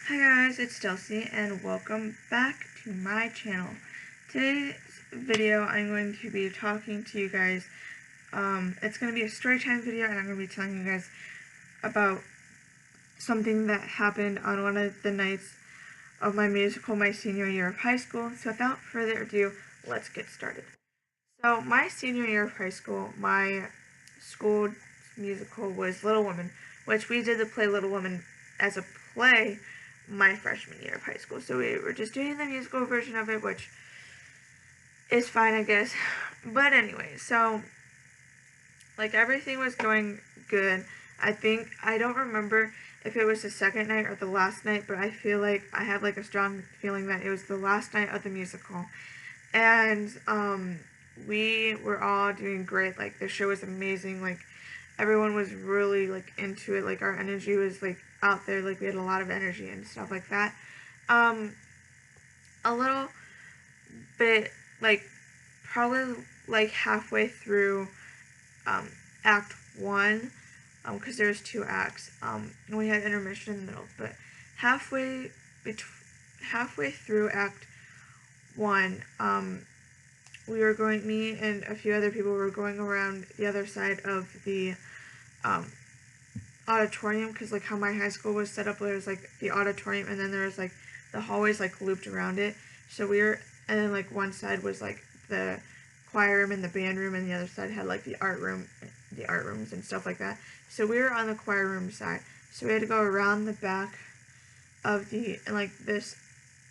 Hi guys, it's Chelsea and welcome back to my channel. Today's video I'm going to be talking to you guys, it's going to be a story time video and I'm going to be telling you guys about something that happened on one of the nights of my musical my senior year of high school. So without further ado, let's get started. So my senior year of high school, my school musical was Little Women, which we did the play Little Women as a play my freshman year of high school. So we were just doing the musical version of it, which is fine, I guess. But anyway, so like everything was going good. I don't remember if it was the second night or the last night, but I feel like I have like a strong feeling that it was the last night of the musical. And we were all doing great. Like the show was amazing. Like everyone was really like into it. Like our energy was like out there. Like we had a lot of energy and stuff like that. A little bit like probably like halfway through act one, because there's two acts, and we had intermission in the middle, but halfway through act one, me and a few other people were going around the other side of the auditorium, because like how my high school was set up, there was like the auditorium and then there was like the hallways like looped around it. So and then like one side was like the choir room and the band room, and the other side had like the art rooms and stuff like that. So we were on the choir room side, so we had to go around the back of and like this,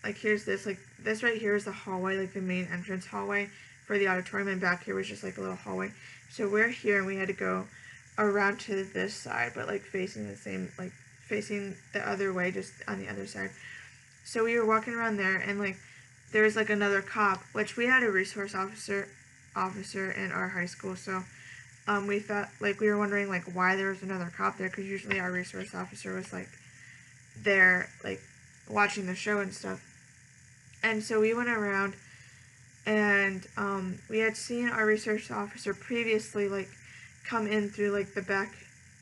like here's this, like this right here is the hallway, like the main entrance hallway for the auditorium, and back here was just like a little hallway. So we're here and we had to go around to this side, but like facing the other way, just on the other side. So we were walking around there, and like there was like another cop, which we had a resource officer in our high school. So we thought, like, we were wondering like why there was another cop there, because usually our resource officer was like there, like watching the show and stuff. And so we went around, and we had seen our research officer previously like come in through like the back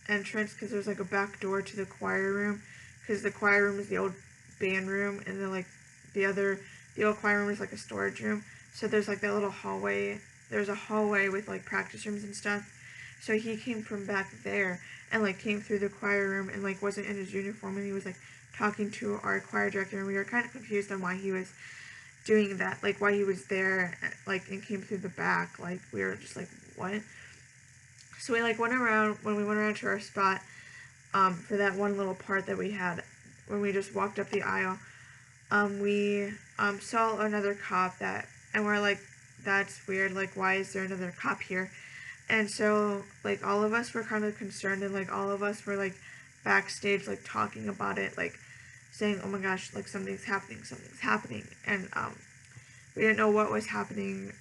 entrance, because there's like a back door to the choir room, because the choir room is the old band room, and then like the old choir room is like a storage room. So there's like that little hallway. There's a hallway with like practice rooms and stuff. So he came from back there and like came through the choir room and like wasn't in his uniform, and he was like talking to our choir director, and we were kind of confused on why he was doing that, like why he was there, like, and came through the back. Like we were just like, what? So we like went around, when we went around to our spot, for that one little part that we had when we just walked up the aisle, we saw another cop, and we're like, that's weird, like why is there another cop here? And so like all of us were kind of concerned, and like all of us were like backstage like talking about it, like saying, oh my gosh, like something's happening, and we didn't know what was happening.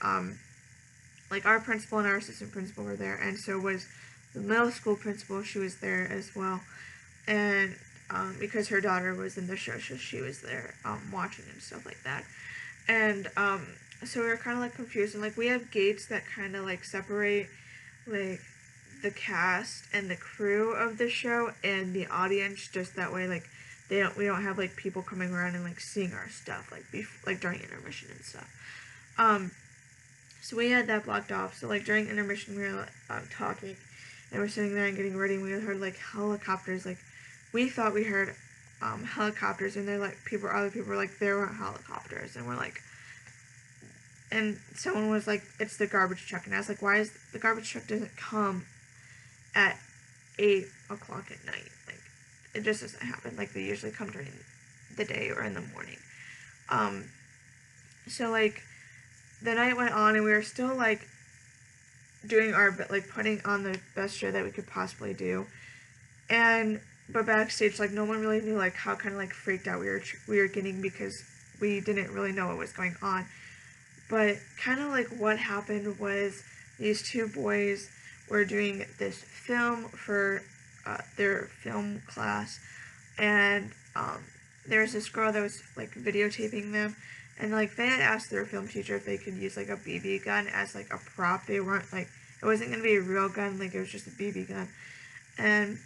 Like our principal and our assistant principal were there, and so was the middle school principal. She was there as well, and because her daughter was in the show, so she was there watching and stuff like that. And so we were kind of like confused, and like we have gates that kind of like separate like the cast and the crew of the show and the audience, just that way like we don't have like people coming around and like seeing our stuff like during intermission and stuff. So we had that blocked off. So like during intermission we were talking, and we're sitting there and getting ready, and we heard like helicopters. Like we thought we heard helicopters, and they're like other people were like, there weren't helicopters, and we're like, and someone was like, it's the garbage truck, and I was like, why is the garbage truck doesn't come at 8 o'clock at night? Like it just doesn't happen. Like they usually come during the day or in the morning. So like the night went on, and we were still like doing like putting on the best show that we could possibly do, but backstage like no one really knew like how kind of like freaked out we were getting, because we didn't really know what was going on. But kind of like what happened was these two boys were doing this film for their film class, and there was this girl that was like videotaping them, and like they had asked their film teacher if they could use like a BB gun as like a prop. They weren't like, it wasn't gonna be a real gun, like it was just a BB gun. And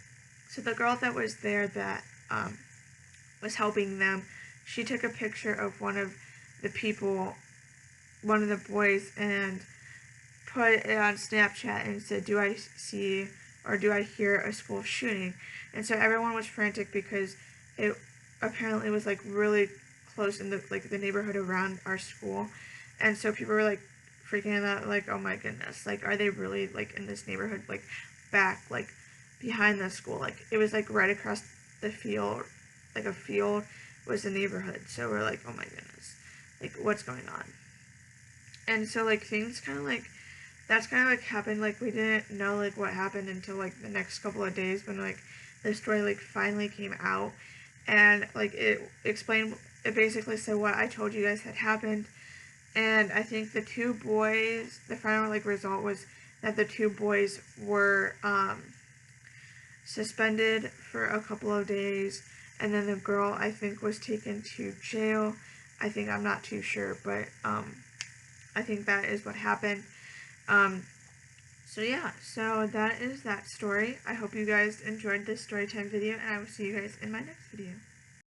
so the girl that was there that was helping them, she took a picture of one of the people, one of the boys, and put it on Snapchat and said, "Do I see or do I hear a school shooting?" And so everyone was frantic because it apparently was like really close in the neighborhood around our school, and so people were like freaking out, like, "Oh my goodness, like, are they really like in this neighborhood, like back, like behind the school?" Like, it was like right across the field, like a field was the neighborhood. So we're like, "Oh my goodness, like what's going on?" And so like things kind of like that's kind of like happened. Like, we didn't know like what happened until like the next couple of days when like the story like finally came out, and like it basically said what I told you guys had happened. And I think the two boys, the final like result was that the two boys were suspended for a couple of days, and then the girl, I think, was taken to jail. I'm not too sure, but I think that is what happened. So yeah, so that is that story. I hope you guys enjoyed this story time video, and I will see you guys in my next video.